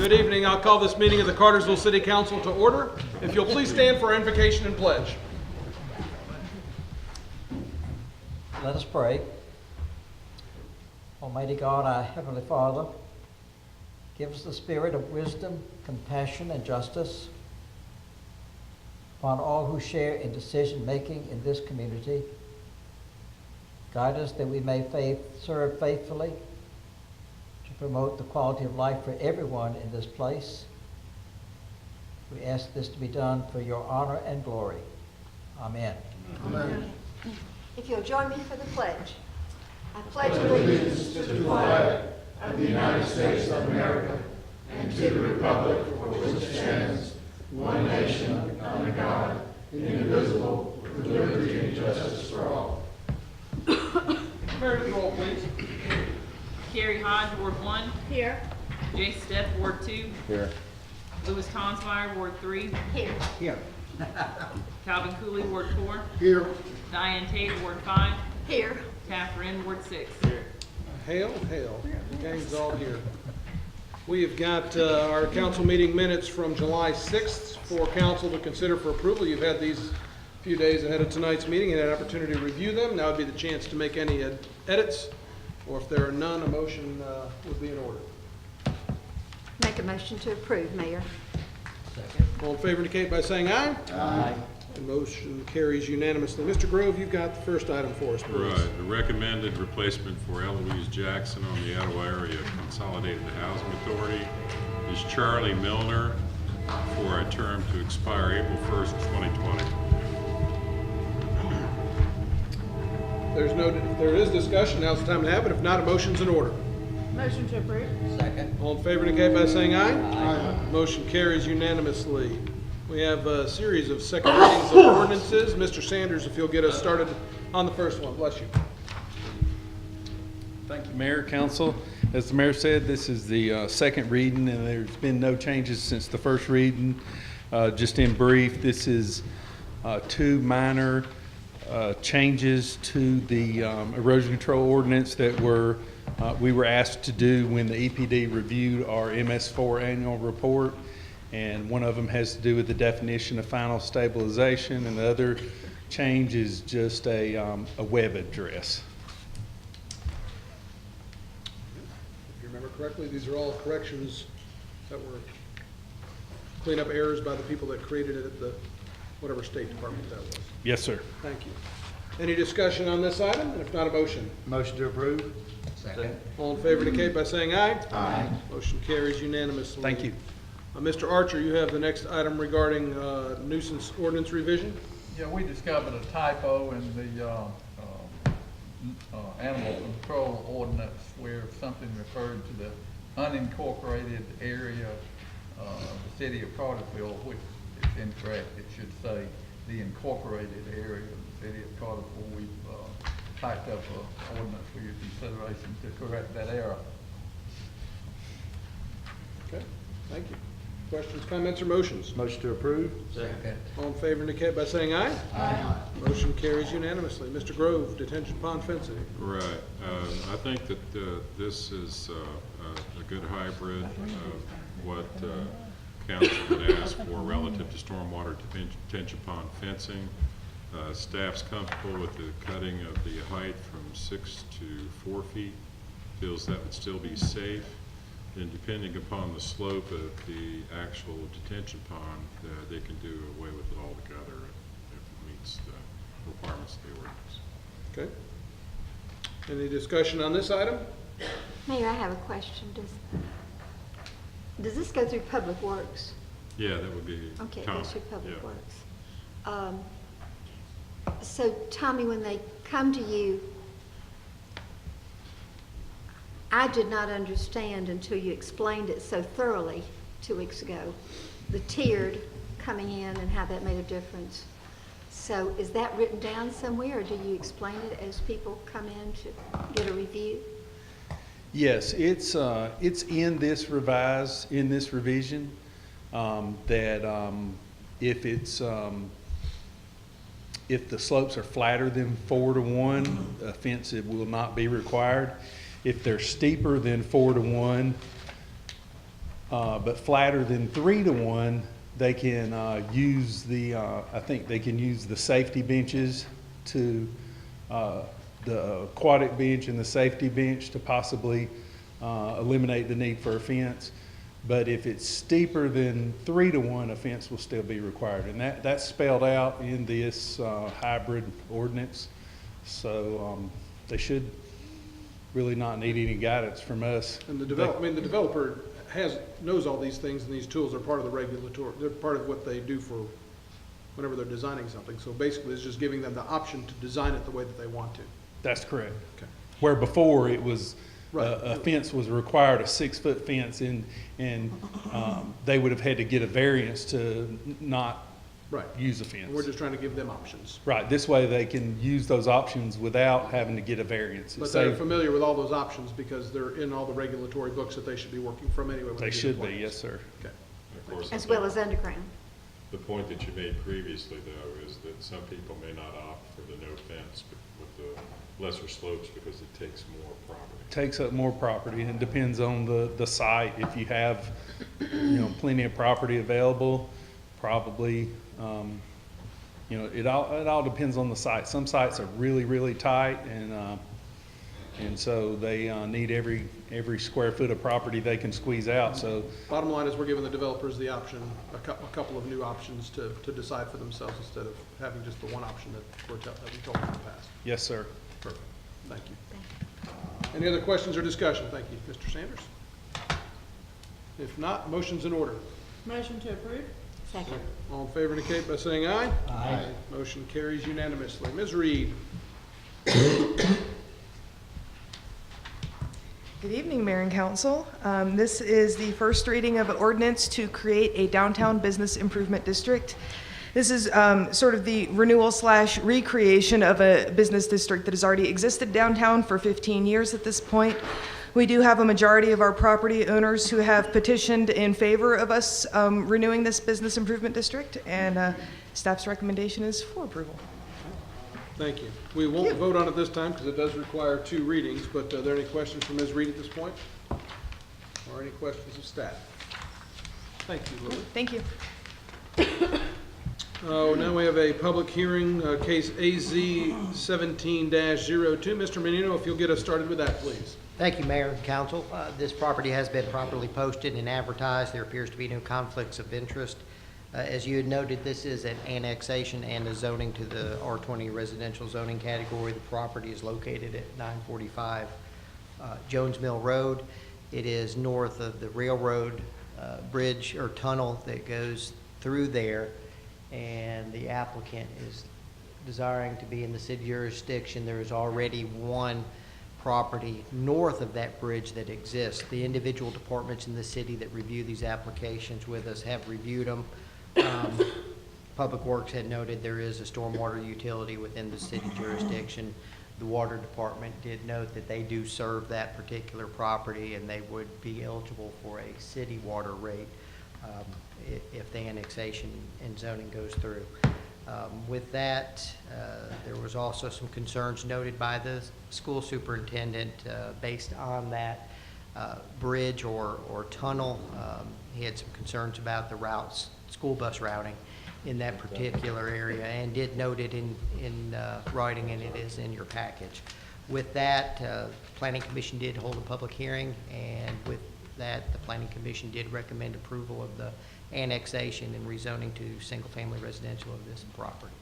Good evening. I'll call this meeting of the Cartersville City Council to order. If you'll please stand for our invocation and pledge. Let us pray. Almighty God, our Heavenly Father, give us the spirit of wisdom, compassion, and justice upon all who share in decision-making in this community. Guide us that we may serve faithfully to promote the quality of life for everyone in this place. We ask this to be done for your honor and glory. Amen. Amen. If you'll join me for the pledge. I pledge allegiance to the flag of the United States of America and to the republic for which it stands, one nation, under God, indivisible, with liberty and justice for all. Mary, the roll, please. Carrie Hodge, Ward 1. Here. Jay Stepp, Ward 2. Here. Louis Tonsmeyer, Ward 3. Here. Here. Calvin Cooley, Ward 4. Here. Diane Tate, Ward 5. Here. Catherine, Ward 6. Hail, hail. The gang's all here. We have got our council meeting minutes from July 6th for council to consider for approval. You've had these a few days ahead of tonight's meeting and had an opportunity to review them. Now would be the chance to make any edits, or if there are none, a motion would be in order. Make a motion to approve, Mayor. Second. All in favor indicate by saying aye. Aye. The motion carries unanimously. Mr. Grove, you've got the first item for us, please. Right, the recommended replacement for Eloise Jackson on the Etowah Area Consolidated Housing Authority is Charlie Milner for a term to expire April 1st, 2020. There is discussion. Now's the time to have it. If not, a motion's in order. Motion to approve. Second. All in favor indicate by saying aye. Aye. Motion carries unanimously. We have a series of second readings of ordinances. Mr. Sanders, if you'll get us started on the first one. Bless you. Thank you, Mayor, Council. As the Mayor said, this is the second reading, and there's been no changes since the first reading. Just in brief, this is two minor changes to the erosion control ordinance that we were asked to do when the EPD reviewed our MS4 annual report. And one of them has to do with the definition of final stabilization, and the other change is just a web address. If you remember correctly, these are all corrections that were clean up errors by the people that created it at the whatever State Department that was. Yes, sir. Thank you. Any discussion on this item? And if not, a motion. Motion to approve. Second. All in favor indicate by saying aye. Aye. Motion carries unanimously. Thank you. Mr. Archer, you have the next item regarding nuisance ordinance revision. Yeah, we discovered a typo in the animal control ordinance where something referred to the unincorporated area of the city of Cartersville, which is incorrect. It should say the incorporated area of the city of Cartersville. We've typed up an ordinance for your consideration to correct that error. Okay, thank you. Questions, comments, or motions? Motion to approve. Second. All in favor indicate by saying aye. Aye. Motion carries unanimously. Mr. Grove, detention pond fencing. Right, I think that this is a good hybrid of what council had asked for relative to stormwater detention pond fencing. Staff's comfortable with the cutting of the height from 6 to 4 feet, feels that would still be safe. And depending upon the slope of the actual detention pond, they can do away with it altogether if it meets the requirements of the ordinance. Okay. Any discussion on this item? Mayor, I have a question. Does this go through Public Works? Yeah, that would be Okay, it Tommy. goes through Public Yeah. Works. So Tommy, when they come to you, I did not understand until you explained it so thoroughly 2 weeks ago, the tiered coming in and how that made a difference. So is that written down somewhere, or do you explain it as people come in to get a review? Yes, it's in this revision, that if the slopes are flatter than 4 to 1, a fence will not be required. If they're steeper than 4 to 1, But flatter than 3 to 1, they can use the, I think they can use the safety benches to, the aquatic bench and the safety bench to possibly eliminate the need for a fence. But if it's steeper than 3 to 1, a fence will still be required. And that's spelled out in this hybrid ordinance. So they should really not need any guidance from us. And the developer knows all these things, and these tools are part of the regulatory, they're part of what they do for whenever they're designing something. So basically, it's just giving them the option to design it the way that they want to. That's correct. Okay. Where before it was, Right. a fence was required, a 6-foot fence, and they would have had to get a variance to not Right. use a fence. And we're just trying to give them options. Right, this way they can use those options without having to get a variance. But they're familiar with all those options because they're in all the regulatory books that they should be working from anyway. when They do should the be, plans. yes, sir. Okay. Of course, As well as underground. the point that you made previously, though, is that some people may not opt for the no fence with the lesser slopes because it takes more property. Takes up more property, and it depends on the site. If you have, plenty of property available, probably, it all depends on the site. Some sites are really, really tight, and so they need every square foot of property they can squeeze out, so. Bottom line is we're giving the developers the option, a couple of new options to decide for themselves instead of having just the one option that we told them in the past. Yes, sir. Perfect. Thank you. Any other questions or discussion? Thank you. Mr. Sanders? If not, motion's in order. Motion to approve? Second. All in favor indicate by saying aye. Aye. Motion carries unanimously. Ms. Reed? Good evening, Mayor and Council. This is the first reading of an ordinance to create a downtown business improvement district. This is sort of the renewal / recreation of a business district that has already existed downtown for 15 years at this point. We do have a majority of our property owners who have petitioned in favor of us renewing this business improvement district, and staff's recommendation is for approval. Thank you. We won't vote on it this time because it does require 2 readings, but are there any questions for Ms. Reed at this point? Or any questions of staff? Thank you, Lily. Thank you. Now we have a public hearing, case AZ 17-02. Mr. Menino, if you'll get us started with that, please. Thank you, Mayor and Council. This property has been properly posted and advertised. There appears to be no conflicts of interest. As you had noted, this is an annexation and a zoning to the R20 residential zoning category. The property is located at 945 Jones Mill Road. It is north of the railroad bridge or tunnel that goes through there, and the applicant is desiring to be in the city jurisdiction. There is already one property north of that bridge that exists. The individual departments in the city that review these applications with us have reviewed them. Public Works had noted there is a stormwater utility within the city jurisdiction. The Water Department did note that they do serve that particular property and they would be eligible for a city water rate if the annexation and zoning goes through. With that, there was also some concerns noted by the school superintendent based on that bridge or tunnel. He had some concerns about the routes, school bus routing in that particular area, and did note it in writing, and it is in your package. With that, the Planning Commission did hold a public hearing, and with that, the Planning Commission did recommend approval of the annexation and rezoning to single-family residential of this property.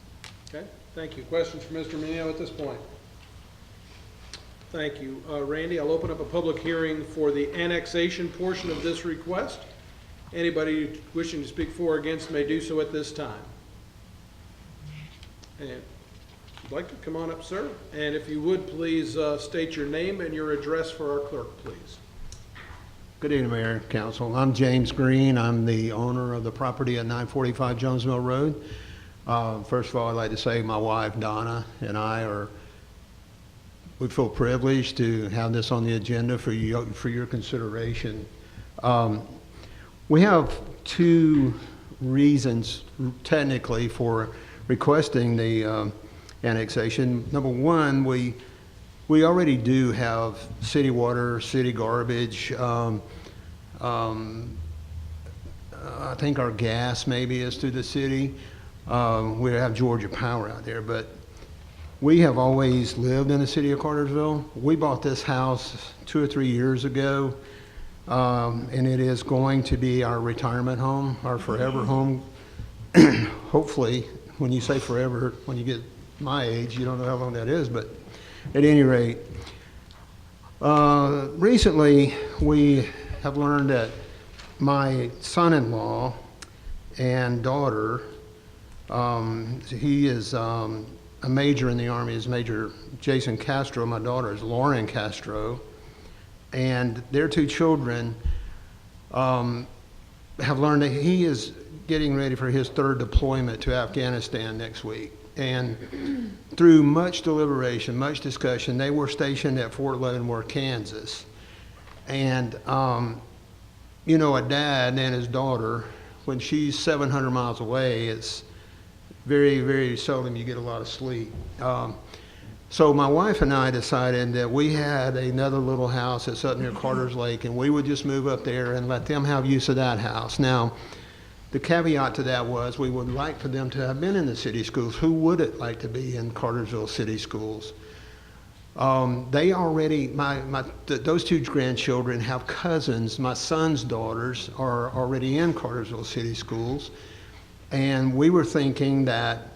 Okay, thank you. Questions for Mr. Menino at this point? Thank you. Randy, I'll open up a public hearing for the annexation portion of this request. Anybody wishing to speak for or against may do so at this time. And if you'd like to come on up, sir. And if you would, please state your name and your address for our clerk, please. Good evening, Mayor and Council. I'm James Green. I'm the owner of the property at 945 Jones Mill Road. First of all, I'd like to say my wife, Donna, and we feel privileged to have this on the agenda for your consideration. We have 2 reasons, technically, for requesting the annexation. Number one, we already do have city water, city garbage, I think our gas maybe is through the city. We have Georgia Power out there, but we have always lived in the city of Cartersville. We bought this house 2 or 3 years ago, and it is going to be our retirement home, our forever home. Hopefully, when you say forever, when you get my age, you don't know how long that is, but at any rate, recently we have learned that my son-in-law and daughter, he is a major in the Army, is Major Jason Castro. My daughter is Lauren Castro. And their 2 children have learned that he is getting ready for his 3rd deployment to Afghanistan next week. And through much deliberation, much discussion, they were stationed at Fort Leavenworth, Kansas. And, you know, a dad and his daughter, when she's 700 miles away, it's very, very seldom you get a lot of sleep. So my wife and I decided that we had another little house that's up near Carter's Lake, and we would just move up there and let them have use of that house. Now, the caveat to that was we would like for them to have been in the city schools. Who wouldn't like to be in Cartersville city schools? They already, those 2 grandchildren have cousins. My son's daughters are already in Cartersville city schools. And we were thinking that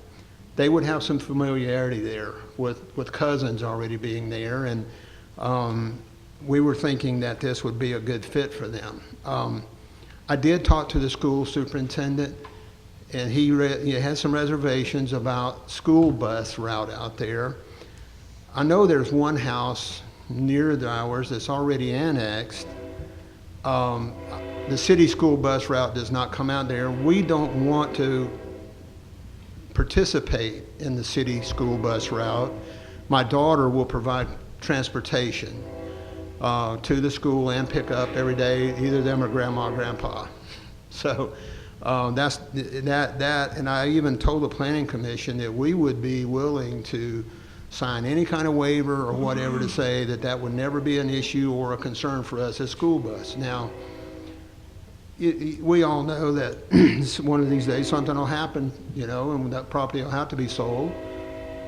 they would have some familiarity there with cousins already being there. And we were thinking that this would be a good fit for them. I did talk to the school superintendent, and he had some reservations about school bus route out there. I know there's one house near ours that's already annexed. The city school bus route does not come out there. We don't want to participate in the city school bus route. My daughter will provide transportation to the school and pick up every day, either them or grandma or grandpa. So that's that. And I even told the planning commission that we would be willing to sign any kind of waiver or whatever to say that that would never be an issue or a concern for us as school bus. Now, we all know that one of these days something will happen, you know, and that property will have to be sold.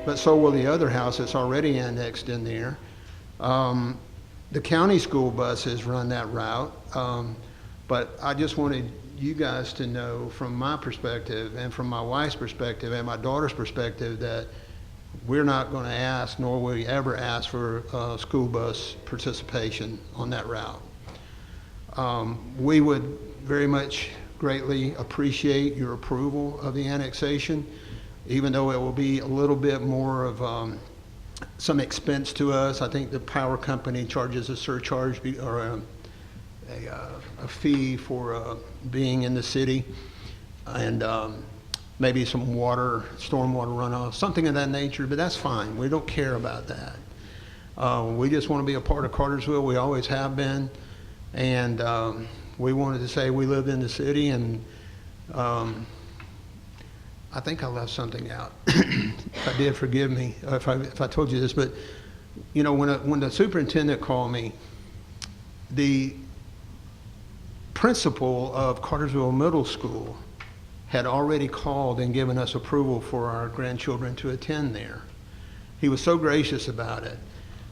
But so will the other house that's already annexed in there. The county school buses run that route. But I just wanted you guys to know from my perspective and from my wife's perspective and my daughter's perspective that we're not going to ask, nor will we ever ask for school bus participation on that route. We would very much greatly appreciate your approval of the annexation, even though it will be a little bit more of some expense to us. I think the power company charges a surcharge or a fee for being in the city, and maybe some stormwater runoff, something of that nature, but that's fine. We don't care about that. We just want to be a part of Cartersville. We always have been, and we wanted to say we lived in the city, and I think I left something out. If I did, forgive me if I told you this, but you know, when the superintendent called me, the principal of Cartersville Middle School had already called and given us approval for our grandchildren to attend there. He was so gracious about it.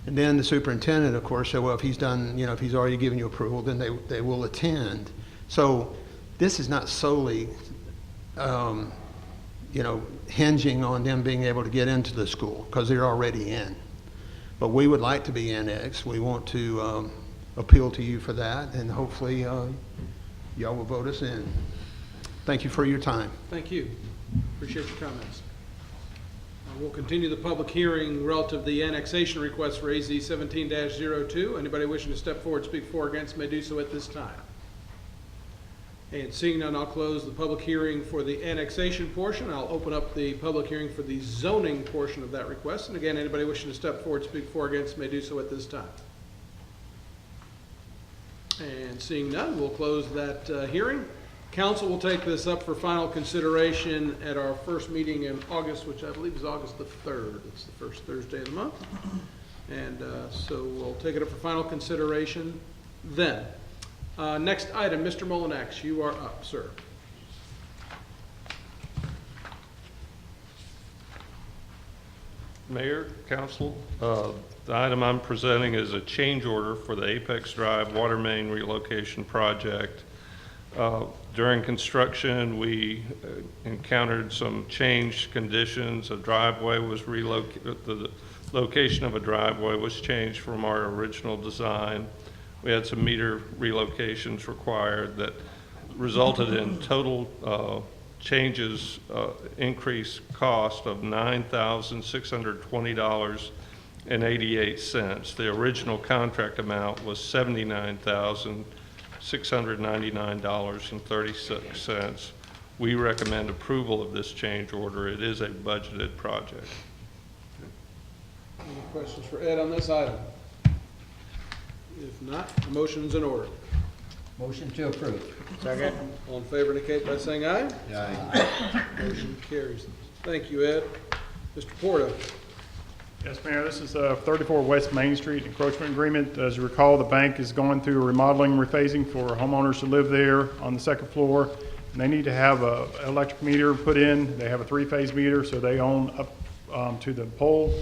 And then the superintendent, of course, said, well, if he's done, you know, if he's already given you approval, then they will attend. So this is not solely, you know, hinging on them being able to get into the school, because they're already in. But we would like to be annexed. We want to appeal to you for that, and hopefully y'all will vote us in. Thank you for your time. Thank you. Appreciate your comments. We'll continue the public hearing relative to the annexation request for AZ 17-02. Anybody wishing to step forward, speak for or against, may do so at this time. And seeing none, I'll close the public hearing for the annexation portion. I'll open up the public hearing for the zoning portion of that request. And again, anybody wishing to step forward, speak for or against, may do so at this time. And seeing none, we'll close that hearing. Council will take this up for final consideration at our first meeting in August, which I believe is August the 3rd. It's the first Thursday of the month. And so we'll take it up for final consideration then. Next item, Mr. Molinax, you are up, sir. Mayor, council, the item I'm presenting is a change order for the Apex Drive water main relocation project. During construction, we encountered some changed conditions. A driveway was relocated, the location of a driveway was changed from our original design. We had some meter relocations required that resulted in total changes, increased cost of $9,620.88. The original contract amount was $79,699.36. We recommend approval of this change order. It is a budgeted project. Any questions for Ed on this item? If not, the motion's in order. Motion to approve. Second. All in favor indicate by saying aye. Aye. Motion carries. Thank you, Ed. Mr. Porta. Yes, Mayor, this is 34 West Main Street encroachment agreement. As you recall, the bank is going through a remodeling and rephasing for homeowners to live there on the second floor. And they need to have an electric meter put in. They have a three-phase meter, so they own up to the pole.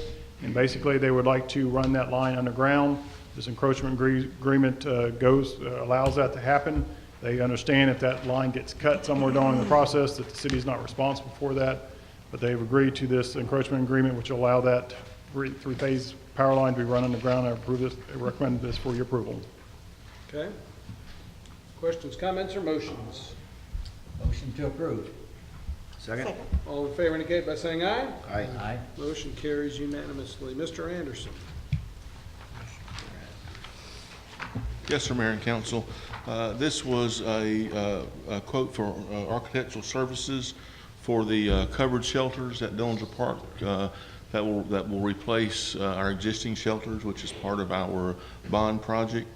And basically, they would like to run that line underground. This encroachment agreement allows that to happen. They understand if that line gets cut somewhere during the process that the city is not responsible for that. But they've agreed to this encroachment agreement, which will allow that three-phase power line to be run underground. I recommend this for your approval. Okay. Questions, comments, or motions? Motion to approve. Second. All in favor indicate by saying aye. Aye. Aye. Motion carries unanimously. Mr. Anderson. Yes, sir, Mayor and Council. This was a quote for architectural services for the covered shelters at Dillinger Park that will replace our existing shelters, which is part of our bond project.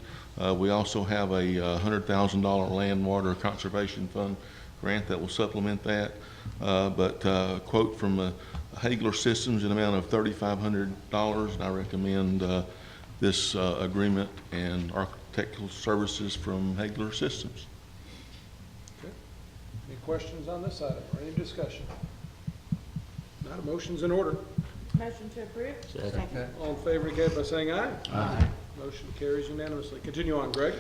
We also have a $100,000 land water conservation fund grant that will supplement that. But quote from Hagler Systems in amount of $3,500, and I recommend this agreement and architectural services from Hagler Systems. Okay. Any questions on this item or any discussion? Not a motion's in order. Motion to approve? Second. All in favor indicate by saying aye. Aye. Motion carries unanimously. Continue on, Greg.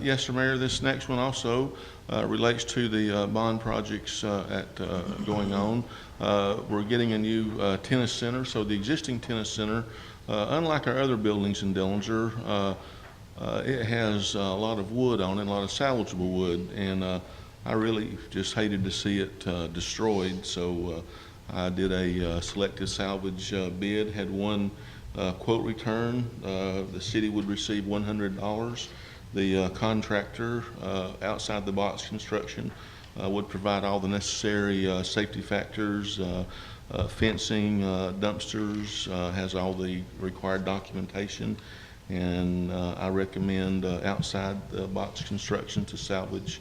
Yes, sir, Mayor. This next one also relates to the bond projects going on. We're getting a new tennis center. So the existing tennis center, unlike our other buildings in Dillinger, it has a lot of wood on it, a lot of salvageable wood, and I really just hated to see it destroyed. So I did a selective salvage bid, had one quote return. The city would receive $100. The contractor, outside the box construction, would provide all the necessary safety factors, fencing, dumpsters, has all the required documentation, and I recommend outside the box construction to salvage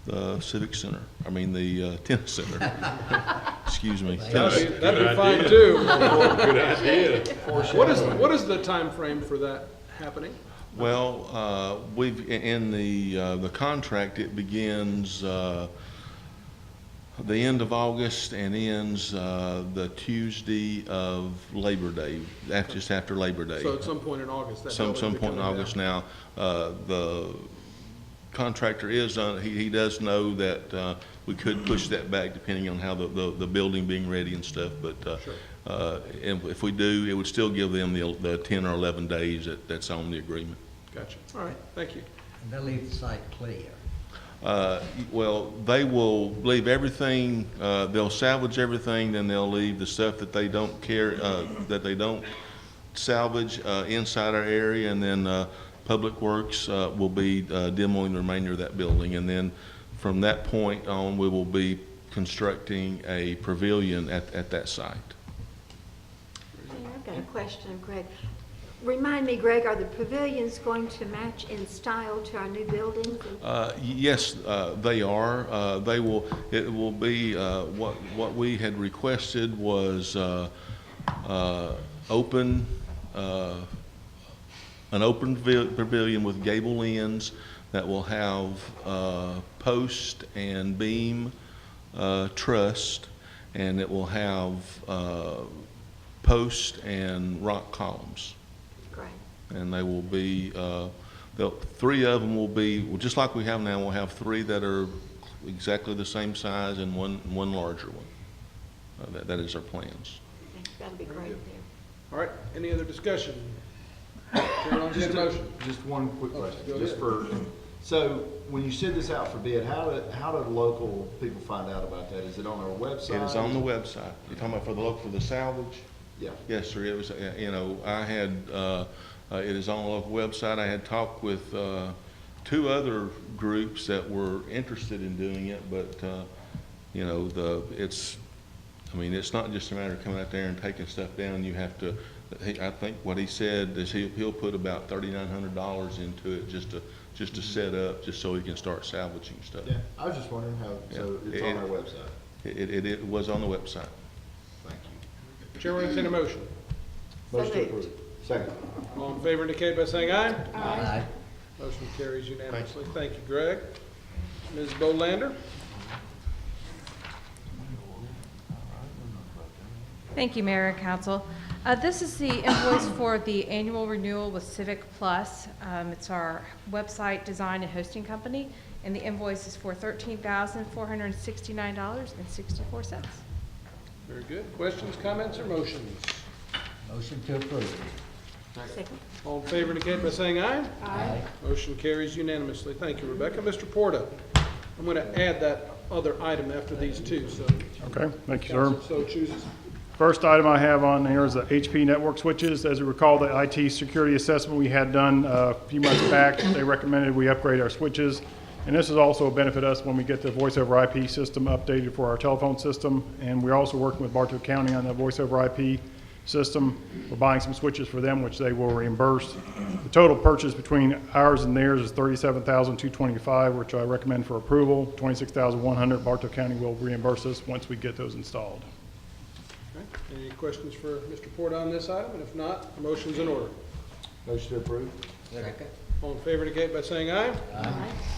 the civic center. I mean the tennis center. Excuse me. That'd be fine too. Good idea. What is the time frame for that happening? Well, we've in the contract. It begins the end of August and ends the Tuesday of Labor Day, just after Labor Day. So at some point in August. That Some building will be point in coming August. down. Now, the contractor is he does know that we could push that back depending on how the building being ready and stuff. But and if we do, it would still give them the 10 or 11 days that's on the agreement. Gotcha. All right. Thank you. And they'll leave the site clear. Well, they will leave everything. They'll salvage everything, then they'll leave the stuff that they don't care that they don't salvage inside our area, and then Public Works will be demoing the remainder of that building, and then from that point on, we will be constructing a pavilion at that site. I've got a question of Greg. Remind me, Greg, are the pavilions going to match in style to our new buildings? Yes, they are. They will. It will be what we had requested was open. An open pavilion with gable ends that will have post and beam trussed, and it will have post and rock columns. Great. And they will be, three of them will be, well, just like we have now, we'll have three that are exactly the same size and one larger one. That is our plans. That'd be great there. All right, any other discussion? Chair, I'll get a motion. Just one quick question, Go just ahead. so when you send this out for bid, how do local people find out about that? Is it on our website? It is on the website. You're talking about for the salvage? Yeah. Yes, sir. It was, I had, it is on the local website. I had talked with two other groups that were interested in doing it, but, it's not just a matter of coming out there and taking stuff down. You have to, I think what he said is he'll put about $3,900 into it just to set up, just so he can start salvaging stuff. Yeah, I was just wondering how, so it's on our website. It was on the website. Thank you. Chair will entertain a motion. Motion to approve. Second. All in favor indicate by saying aye. Aye. Motion carries unanimously. Thank you, Greg. Ms. Bolander? Thank you, Mayor and Council. This is the invoice for the annual renewal with Civic Plus. It's our website design and hosting company, and the invoice is for $13,469.64. Very good. Questions, comments, or motions? Motion to approve. Second. All in favor indicate by saying aye. Aye. Motion carries unanimously. Thank you, Rebecca. Mr. Porta, I'm going to add that other item after these two, so Okay, thank you, sir. council so chooses. First item I have on here is the HP network switches. As you recall, the IT security assessment we had done a few months back, they recommended we upgrade our switches. And this is also a benefit us when we get the voice over IP system updated for our telephone system. And we're also working with Bartow County on the voice over IP system. We're buying some switches for them, which they will reimburse. The total purchase between ours and theirs is $37,225, which I recommend for approval. $26,100 Bartow County will reimburse us once we get those installed. Okay. Any questions for Mr. Porta on this item? And if not, a motion's in order. Motion to approve. Second. All in favor indicate by saying aye. Aye.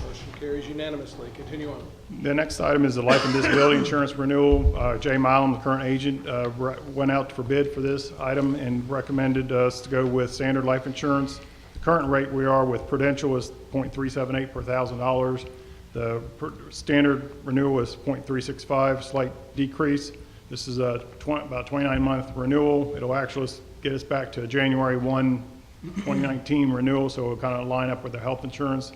Motion carries unanimously. Continue on. The next item is the life and disability insurance renewal. Jay Milam, the current agent, went out for bid for this item and recommended us to go with standard life insurance. The current rate we are with Prudential is .378 per $1,000. The standard renewal is .365, slight decrease. This is a about 29-month renewal. It'll actually get us back to January 1, 2019 renewal, so it'll kind of line up with the health insurance.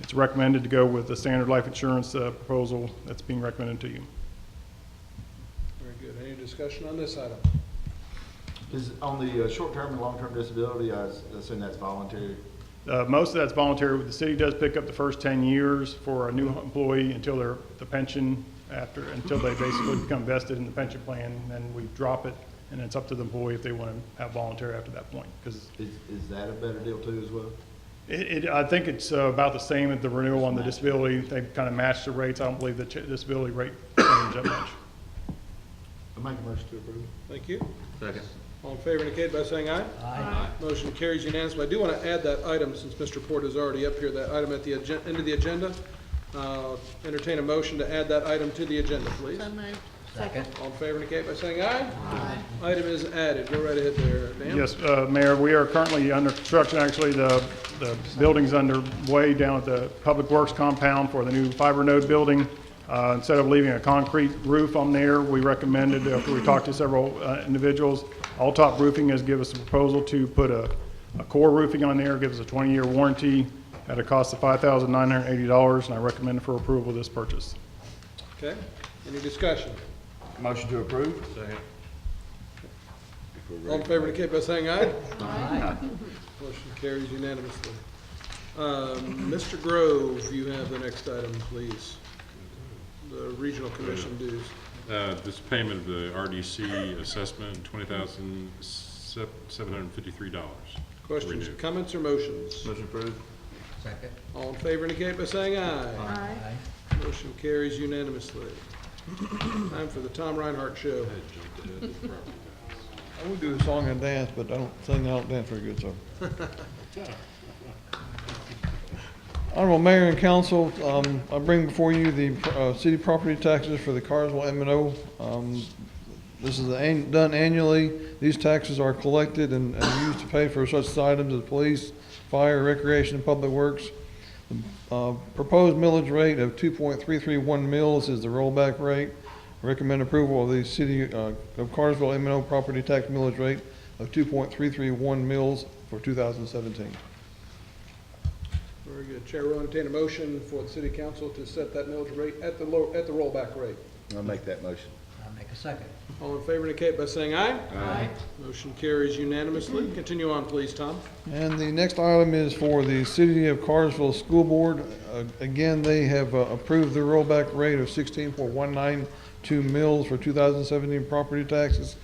It's recommended to go with the standard life insurance proposal that's being recommended to you. Very good. Any discussion on this item? Is on the short-term and long-term disability, I assume that's voluntary? Most of that's voluntary. The city does pick up the first 10 years for a new employee until the pension, until they basically become vested in the pension plan, and then we drop it, and it's up to the employee if they want to have voluntary after that point. Because Is that a better deal too as well? I think it's about the same as the renewal on the disability. They kind of match the rates. I don't believe the disability rate changed that much. I make a motion to approve. Thank you. Second. All in favor indicate by saying aye. Aye. Motion carries unanimously. I do want to add that item, since Mr. Porta is already up here, that item at the end of the agenda. Entertain a motion to add that item to the agenda, please. Second. All in favor indicate by saying aye. Aye. Item is added. Go right ahead there, Dan. Yes, Mayor, we are currently under construction. Actually, the building's underway down at the Public Works compound for the new fiber node building. Instead of leaving a concrete roof on there, we recommended, after we talked to several individuals, All Top Roofing has given us a proposal to put a core roofing on there, gives us a 20-year warranty at a cost of $5,980, and I recommend for approval of this purchase. Okay. Any discussion? Motion to approve. Second. All in favor indicate by saying aye. Aye. Motion carries unanimously. Mr. Grove, you have the next item, please. The Regional Commission dues. This payment of the RDC assessment, $20,753. Questions, Renewed. comments, or motions? Motion approved. Second. All in favor indicate by saying aye. Aye. Motion carries unanimously. Time for the Tom Reinhardt Show. I would do a song and dance, but I don't dance very good, so. Honorable Mayor and Council, I bring before you the city property taxes for the Cartersville M&O. This is done annually. These taxes are collected and used to pay for such items as police, fire, recreation, and public works. Proposed millage rate of 2.331 mils is the rollback rate. I recommend approval of the city of Cartersville M&O property tax millage rate of 2.331 mils for 2017. Very good. Chair will entertain a motion for the city council to set that millage rate at the rollback rate. I'll make that motion. I'll make a second. All in favor indicate by saying aye. Aye. Motion carries unanimously. Continue on, please, Tom. And the next item is for the City of Cartersville School Board. Again, they have approved the rollback rate of 16.192 mils for 2017 property taxes.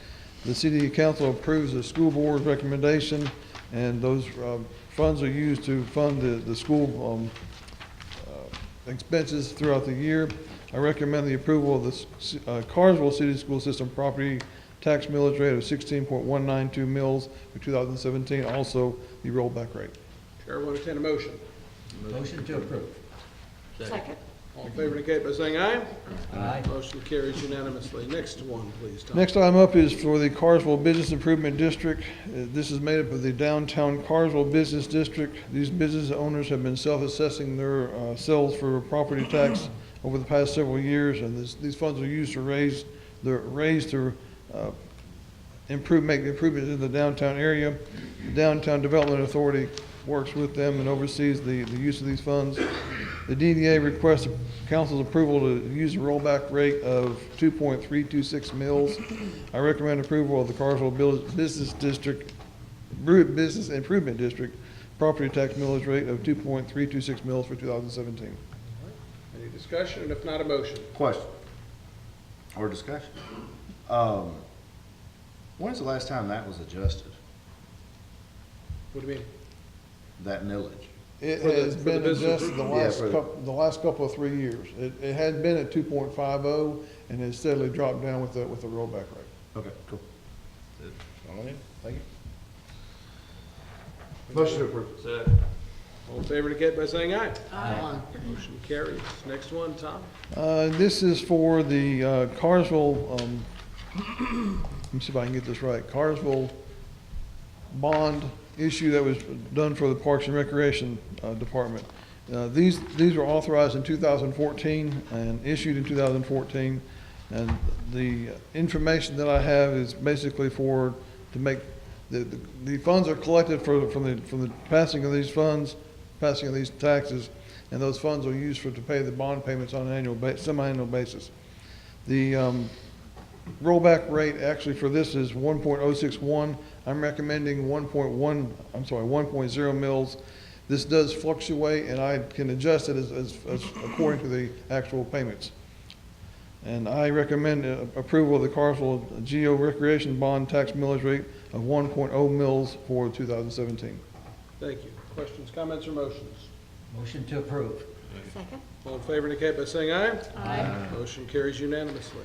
The City Council approves the school board's recommendation, and those funds are used to fund the school expenses throughout the year. I recommend the approval of the Cartersville City School System property tax millage rate of 16.192 mils for 2017, also the rollback rate. Chair will entertain a motion. Motion to approve. Second. All in favor indicate by saying aye. Aye. Motion carries unanimously. Next one, please, Tom. Next item up is for the Cartersville Business Improvement District. This is made up of the downtown Cartersville Business District. These business owners have been self-assessing their selves for property tax over the past several years, and these funds are used to make improvements in the downtown area. The Downtown Development Authority works with them and oversees the use of these funds. The DDA requests council's approval to use a rollback rate of 2.326 mils. I recommend approval of the Cartersville Business Improvement District property tax millage rate of 2.326 mils for 2017. Any discussion, and if not, a motion? Question or discussion. When's the last time that was adjusted, What do you mean? that millage? It For the- has for the been business adjusted improvement? the last couple of 3 years. It had been at 2.50 and has steadily dropped down with the rollback rate. Okay, cool. All in, thank you. Motion to approve. All in favor indicate by saying aye. Aye. Motion carries. Next one, Tom. This is for the Cartersville, let me see if I can get this right, Cartersville bond issue that was done for the Parks and Recreation Department. These were authorized in 2014 and issued in 2014, and the information that I have is basically to make the funds are collected from the passing of these funds, passing of these taxes, and those funds are used to pay the bond payments on an semi-annual basis. The rollback rate actually for this is 1.061. I'm recommending 1.0 mils. This does fluctuate, and I can adjust it as according to the actual payments. And I recommend approval of the Cartersville Geo Recreation Bond Tax millage rate of 1.0 mils for 2017. Thank you. Questions, comments, or motions? Motion to approve. Second. All in favor indicate by saying aye. Aye. Motion carries unanimously.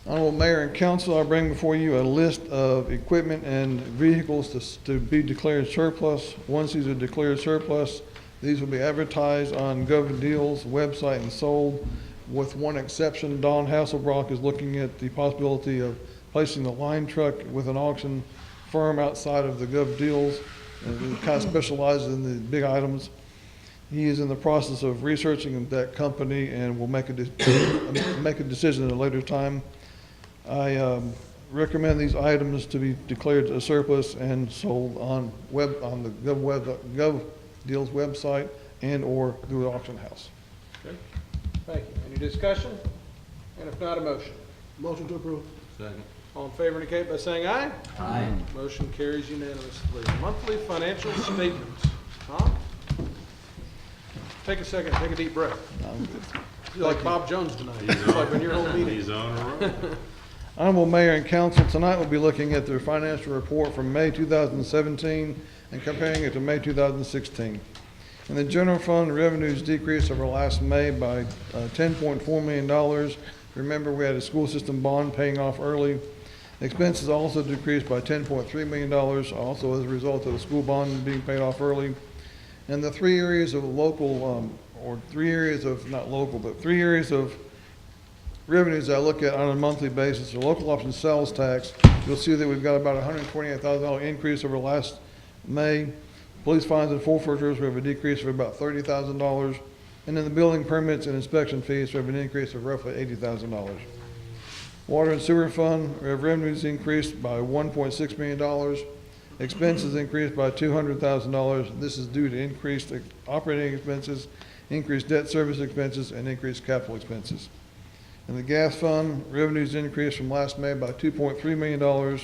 Honorable Mayor and Council, I bring before you a list of equipment and vehicles to be declared surplus. Once these are declared surplus, these will be advertised on GovDeals website and sold. With one exception, Don Hasselbrock is looking at the possibility of placing the line truck with an auction firm outside of the GovDeals, and it kind of specializes in the big items. He is in the process of researching that company and will make a decision at a later time. I recommend these items to be declared a surplus and sold on the GovDeals website and/or through the auction house. Okay. Thank you. Any discussion? And if not, a motion? Motion to approve. Second. All in favor indicate by saying aye. Aye. Motion carries unanimously. Monthly financial statements. Tom? Take a second, take a deep breath. You're like Bob Jones tonight. It's like when you're on meeting. He's on a roll. Honorable Mayor and Council, tonight we'll be looking at their financial report from May 2017 and comparing it to May 2016. In the general fund, revenues decreased over last May by $10.4 million. Remember, we had a school system bond paying off early. Expenses also decreased by $10.3 million, also as a result of the school bond being paid off early. And the three areas of local, or three areas of, not local, but three areas of revenues I look at on a monthly basis, the local option sales tax, you'll see that we've got about $128,000 increase over last May. Police fines and forfeitures, we have a decrease of about $30,000. And then the building permits and inspection fees, we have an increase of roughly $80,000. Water and sewer fund, we have revenues increased by $1.6 million. Expenses increased by $200,000. This is due to increased operating expenses, increased debt service expenses, and increased capital expenses. In the gas fund, revenues increased from last May by $2.3 million.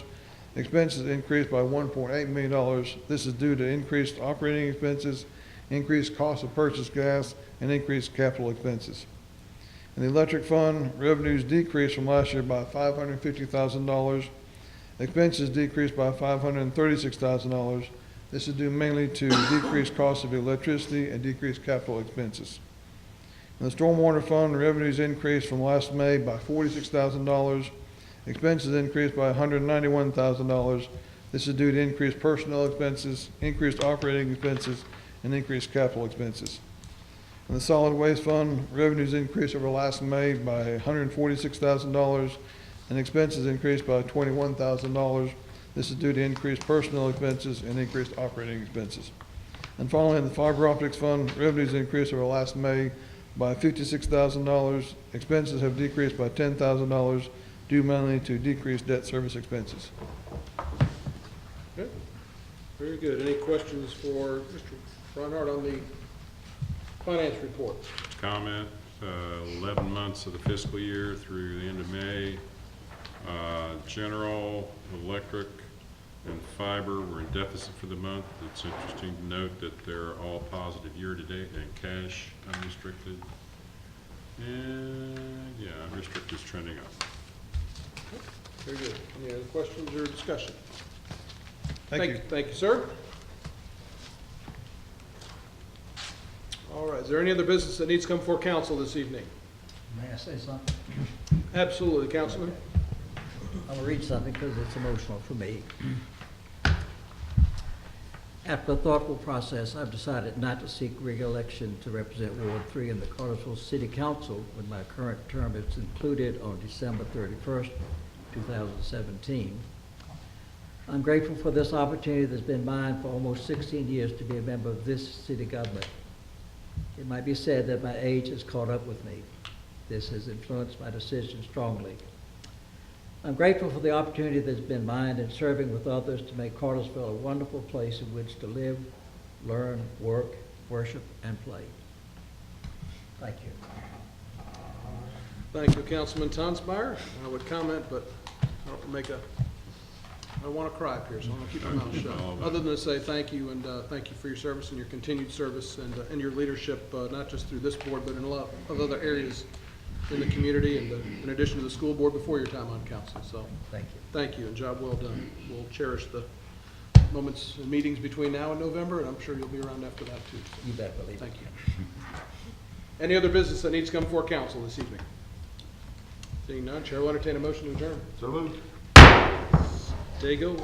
Expenses increased by $1.8 million. This is due to increased operating expenses, increased cost of purchased gas, and increased capital expenses. In the electric fund, revenues decreased from last year by $550,000. Expenses decreased by $536,000. This is due mainly to decreased cost of electricity and decreased capital expenses. In the stormwater fund, revenues increased from last May by $46,000. Expenses increased by $191,000. This is due to increased personnel expenses, increased operating expenses, and increased capital expenses. In the solid waste fund, revenues increased over last May by $146,000, and expenses increased by $21,000. This is due to increased personnel expenses and increased operating expenses. And finally, in the fiber optics fund, revenues increased over last May by $56,000. Expenses have decreased by $10,000, due mainly to decreased debt service expenses. Okay. Very good. Any questions for Mr. Reinhardt on the finance report? Comment, 11 months of the fiscal year through the end of May. General, electric, and fiber were in deficit for the month. It's interesting to note that they're all positive year-to-date and cash unrestricted. And yeah, unrestricted is trending up. Very good. Any other questions or discussion? Thank you. Thank you, sir. All right, is there any other business that needs to come before council this evening? May I say something? Absolutely, Councilman. I'm going to read something because it's emotional for me. After a thoughtful process, I've decided not to seek re-election to represent Ward 3 in the Cartersville City Council when my current term is concluded on December 31st, 2017. I'm grateful for this opportunity that's been mine for almost 16 years to be a member of this city government. It might be said that my age has caught up with me. This has influenced my decision strongly. I'm grateful for the opportunity that's been mine in serving with others to make Cartersville a wonderful place in which to live, learn, work, worship, and play. Thank you. Thank you, Councilman Tonsmeyer. I would comment, but I don't want to cry up here, so I'm going to keep my mouth shut. Other than to say thank you, and thank you for your service and your continued service and your leadership, not just through this board, but in a lot of other areas in the community, and in addition to the school board before your time on council. So thank you, and job well done. We'll cherish the moments and meetings between now and November, and I'm sure you'll be around after that too. So. You bet, believe. Thank you. Any other business that needs to come before council this evening? Seeing none, Chair will entertain a motion to adjourn. So moved. There you go.